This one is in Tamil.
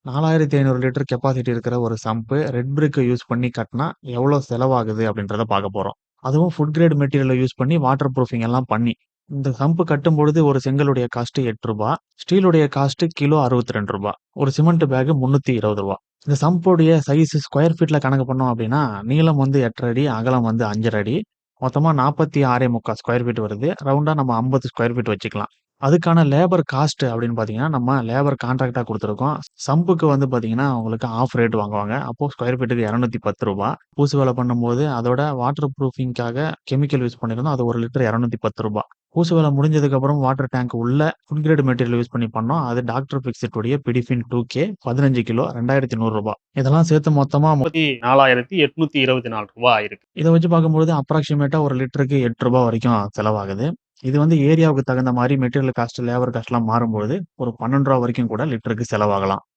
4500 லிட்டர் கெப்பாசிட்டி இருக்கிற ஒரு சம்ப் ரெட் பிரிக்க யூஸ் பண்ணி கட்டினா எவ்வளோ செலவாகுது அப்படின்றத பார்க்க போறோம். அதுவும் ஃபுட் கிரேட் மெட்டீரியல யூஸ் பண்ணி வாட்டர் ப்ரூஃபிங் எல்லாம் பண்ணி. இந்த சம்ப் கட்டும்பொழுது ஒரு செங்கலுடைய காஸ்ட் ரூ. 8. ஸ்டீலுடைய காஸ்ட் கிலோ ரூ. 62. ஒரு சிமெண்ட் பேக் ரூ. 320. இந்த சம்போடைய சைஸ் ஸ்கொயர் ஃபீட்ல கணக்கு பண்ணோம் அப்படின்னா, நீளம் வந்து 8 அடி, அகலம் வந்து 5 அடி. மொத்தமா 46.25 ஸ்கொயர் ஃபீட் வருது. ரவுண்டா நம்ம 50 ஸ்கொயர் ஃபீட் வச்சுக்கலாம். அதுக்கான லேபர் காஸ்ட் அப்படின்னு பார்த்தீங்கன்னா, நம்ம லேபர் கான்ட்ராக்ட்டா குடுத்துருக்கோம். சம்புக்கு வந்து பார்த்தீங்கன்னா, உங்களுக்கு ஆஃப் ரேட் வாங்குவாங்க. அப்போ ஸ்கொயர் ஃபீட்டுக்கு ரூ. 210. பூசு வேலை பண்ணும்போது அதோட வாட்டர் ப்ரூஃபிங்க்காக கெமிக்கல் யூஸ் பண்ணியிருந்தோம். அது 1 லிட்டர் ரூ. 210. பூசு வேலை முடிஞ்சதுக்கப்புறம் வாட்டர் டேங்க் உள்ள ஃபுட் கிரேட் மெட்டீரியல் யூஸ் பண்ணி பண்ணோம். அது டாக்டர் பிக்ஸிட் உடைய பிடிஃபின் 2K 15 கிலோ ரூ. 2100. இதெல்லாம் சேர்த்து மொத்தமா ரூ. 34,824 ஆயிருக்கு. இத வச்சு பார்க்கும்பொழுது அப்ராக்ஸிமேட்டா ஒரு லிட்டருக்கு ரூ. 8 வரைக்கும் செலவாகுது. இது வந்து ஏரியாவுக்கு தகுந்த மாரி மெட்டீரியல் காஸ்ட், லேபர் காஸ்ட்லாம் மாறும்பொழுது ஒரு ரூ. 12 வரைக்கும் கூட லிட்டருக்கு செலவாகலாம்.